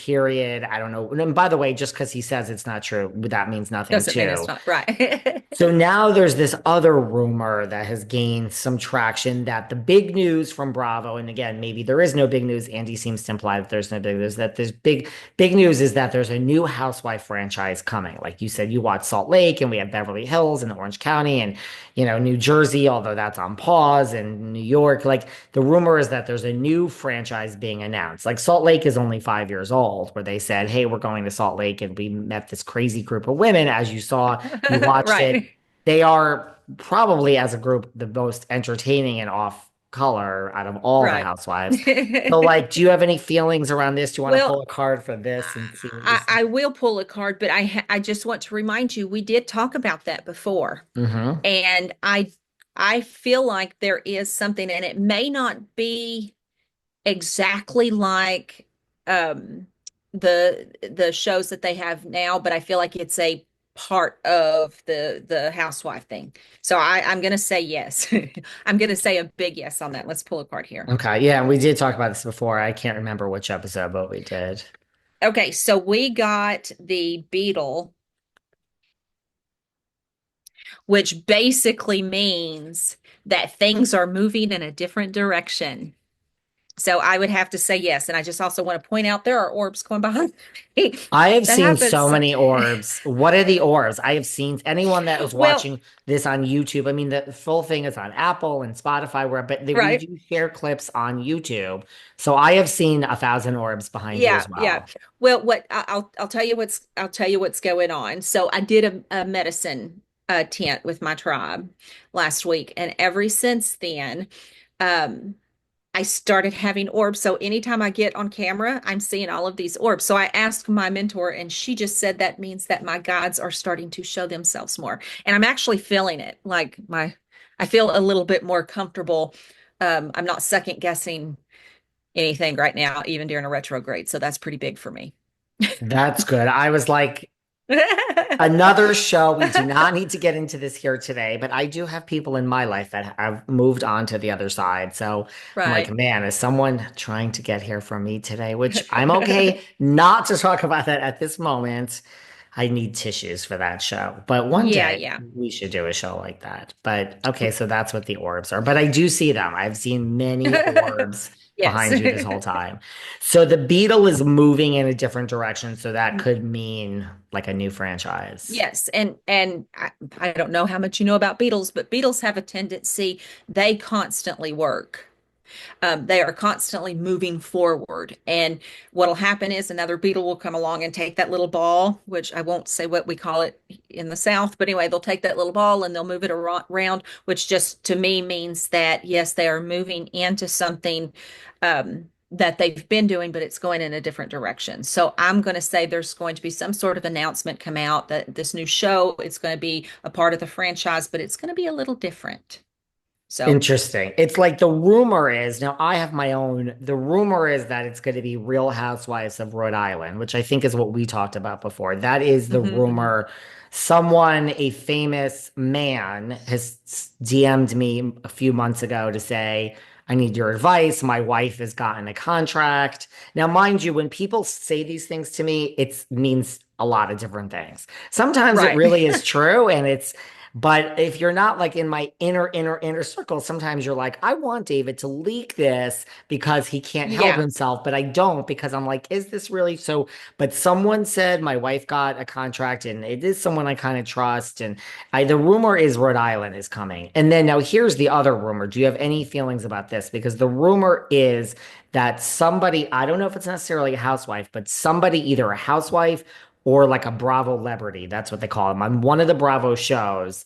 period. I don't know. And by the way, just because he says it's not true, that means nothing Doesn't mean it's too. not right. So now there's this other rumor that has gained some traction that the big news from Bravo, and again, maybe there is no big news. Andy seems to imply that there's no big news, that there's big news is that there's a new housewife franchise coming. Like you said, you watch Salt Lake and we have Beverly Hills and Orange County and, New Jersey, although that's on pause, and New York. Like the rumor is that there's a new franchise being announced. Like Salt Lake is only 5 years old, where they said, hey, we're going to Salt Lake and we met this crazy group of women, as you saw, you watched it. Right. They are probably, as a group, the most entertaining and off color out of all the Right. housewives. So, like, do you have any feelings around this? Do you want to pull Well, a card for this and see what you I think? will pull a card, but I just want to remind you we did talk about that before. Hmm. And I feel like there is something, and it may not be exactly like um the shows that they have now, but I feel like it's a part of the housewife thing. So I'm gonna say yes. I'm gonna say a big yes on that. Let's pull a card here. Okay, yeah, and we did talk about this before. I can't remember which episode, but we did. Okay, so we got the beetle, which basically means that things are moving in a different direction. So I would have to say yes. And I just also want to point out there are orbs going behind me. I have That seen happens. so many orbs. What are the orbs? I have seen anyone that is Well, watching this on YouTube. I mean, the full thing is on Apple and Spotify, we right. do share clips on YouTube. So I have seen 1,000 orbs behind you Yeah, as yeah. well. Well, I'll tell you what's going on. So I did a medicine tent with my tribe last week, and ever since then, um, I started having orbs. So anytime I get on camera, I'm seeing all of these orbs. So I asked my mentor, and she just said that means that my gods are starting to show themselves more. And I'm actually feeling it. I feel a little bit more comfortable. I'm not second guessing anything right now, even during a retrograde. So that's pretty big for me. That's good. I was like, another show. We do not need to get into this here today, but I do have people in my life that have moved on to the other side. So I'm like, Right. man, is someone trying to get here from me today? Which I'm okay not to talk about that at this moment. I need tissues for that show. But one Yeah, day yeah. we should do a show like that. But okay, so that's what the orbs are. But I do see them. I've seen many orbs Yes. behind you this whole time. So the Beetle is moving in a different direction. So that could mean like a new franchise. Yes, and I don't know how much you know about beetles, but beetles have a tendency, they constantly work. They are constantly moving forward. And what'll happen is another beetle will come along and take that little ball, which I won't say what we call it in the South, but anyway, they'll take that little ball and they'll move it around, which just to me means that yes, they are moving into something that they've been doing, but it's going in a different direction. So I'm going to say there's going to be some sort of announcement come out that this new show, it's going to be a part of the franchise, but it's going to be a little different. So, Interesting. It's like the rumor is now I have my own. The rumor is that it's going to be Real Housewives of Rhode Island, which I think is what we talked about before. That is the mhm. rumor. Someone, a famous man, has DM'd me a few months ago to say, I need your advice. My wife has gotten a contract. Now, mind you, when people say these things to me, it means a lot of different things. Sometimes it Right. really is true, and but if you're not like in my inner circle, sometimes you're like, I want David to leak this because he can't help Yeah. himself, but I don't because I'm like, is this really so? But someone said my wife got a contract and it is someone I kind of trust. And the rumor is Rhode Island is coming. And then now here's the other rumor. Do you have any feelings about this? Because the rumor is that somebody, I don't know if it's necessarily a housewife, but somebody, either a housewife or like a Bravo celebrity, that's what they call them, on one of the Bravo shows,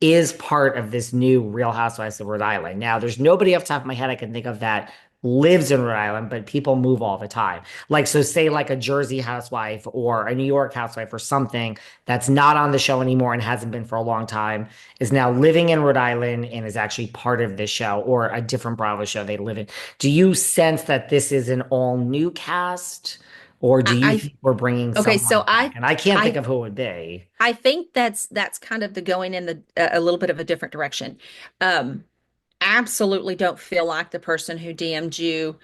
is part of this new Real Housewives of Rhode Island. Now, there's nobody off the top of my head I can think of that lives in Rhode Island, but people move all the time. Like, so say like a Jersey housewife or a New York housewife or something that's not on the show anymore and hasn't been for a long time is now living in Rhode Island and is actually part of this show or a different Bravo show they live in. Do you sense that this is an all new cast? Or do you I think we're bringing okay, someone back? And I can't think I of who it would be. I think that's kind of the going in the a little bit of a different direction. Um, Absolutely don't feel like the person who DM'd you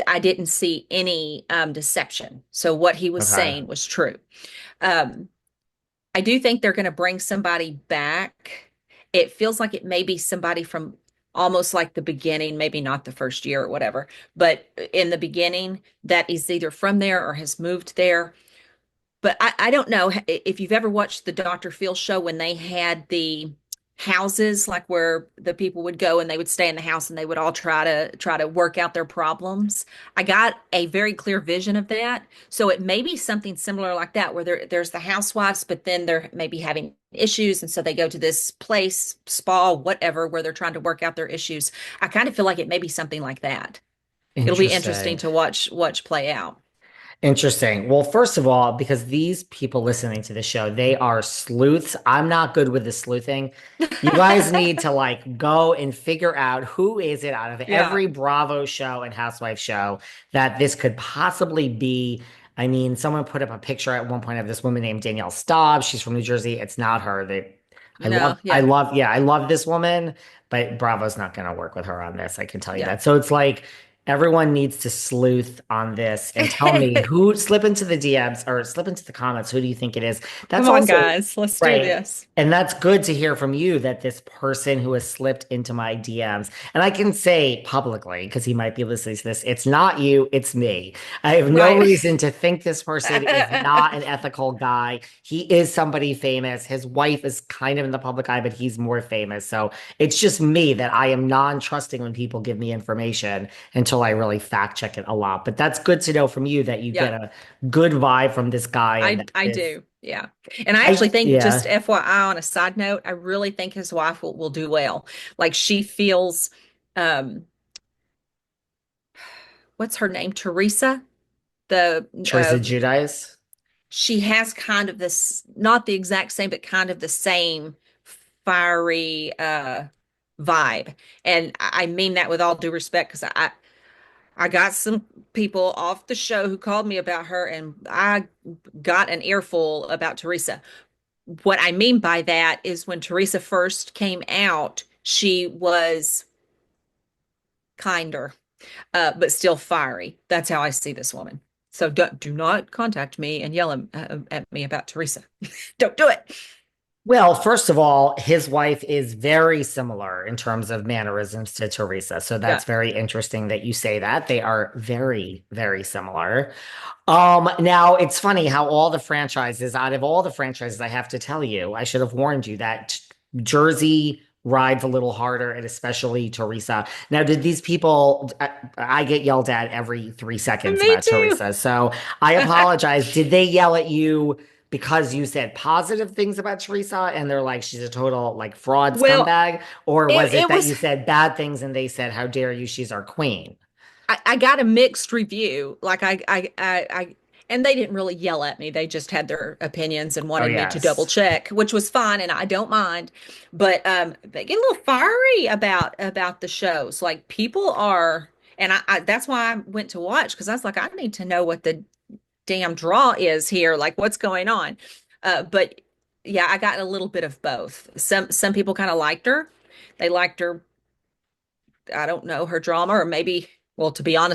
I didn't see any deception. So what he was Okay. saying was true. Um, I do think they're going to bring somebody back. It feels like it may be somebody from almost like the beginning, maybe not the first year or whatever, but in the beginning that is either from there or has moved there. But I don't know if you've ever watched the Dr. Phil show when they had the houses, like where the people would go and they would stay in the house and they would all try to work out their problems. I got a very clear vision of that. So it may be something similar like that, where there's the housewives, but then they're maybe having issues, and so they go to this place, spa, whatever, where they're trying to work out their issues. I kind of feel like it may be something like that. It'll be interesting Interesting. to watch play out. Interesting. Well, first of all, because these people listening to the show, they are sleuths. I'm not good with the sleuthing. You guys need to like go and figure out who is it out of Yeah. every Bravo show and Housewife show that this could possibly be. I mean, someone put up a picture at one point of this woman named Danielle Staub. She's from New Jersey. It's not her. No, yeah. I love this woman, but Bravo's not going to work with her on this. I can tell you Yeah. that. So it's like everyone needs to sleuth on this and tell me who slip into the DMs or slip into the comments. Who do you think it is? Come That's on, also guys, let's do right. this. And that's good to hear from you that this person who has slipped into my DMs, and I can say publicly, because he might be listening to this, it's not you, it's me. I have no Right. reason to think this person is not an ethical guy. He is somebody famous. His wife is kind of in the public eye, but he's more famous. So it's just me that I am non-trusting when people give me information until I really fact check it a lot. But that's good to know from you that you get Yeah, a good vibe from this guy and that I this do. Yeah. And I actually think, just yeah. FYI, on a side note, I really think his wife will do well. Like, she feels, um, what's her name? Teresa. The Teresa Judice. She has kind of this, not the exact same, but kind of the same fiery vibe. And I mean that with all due respect, because I got some people off the show who called me about her, and I got an earful about Teresa. What I mean by that is, when Teresa first came out, she was kinder, but still fiery. That's how I see this woman. So do not contact me and yell at me about Teresa. Don't do it. Well, first of all, his wife is very similar in terms of mannerisms to Teresa. So Yeah. that's very interesting that you say that. They are very, very similar. Now it's funny how all the franchises, out of all the franchises, I have to tell you, I should have warned you that Jersey rides a little harder, and especially Teresa. Now, did these people, I get yelled at every 3 seconds Me about too. Teresa. So I apologize. Did they yell at you because you said positive things about Teresa and they're like, she's a total like fraud Well, scumbag? Or it, was it it that was you said bad things and they said, how dare you? She's our queen. I got a mixed review. Like, and they didn't really yell at me. They just had their opinions and Oh, wanted me to double yes. check, which was fine, and I don't mind. But they get a little fiery about the shows. Like, people are, and I that's why I went to watch, because I was like, I need to know what the damn draw is here. Like, what's going on? But yeah, I got a little bit of both. Some people kind of liked her. They liked her, I don't know, her drama, or maybe, well, to be honest,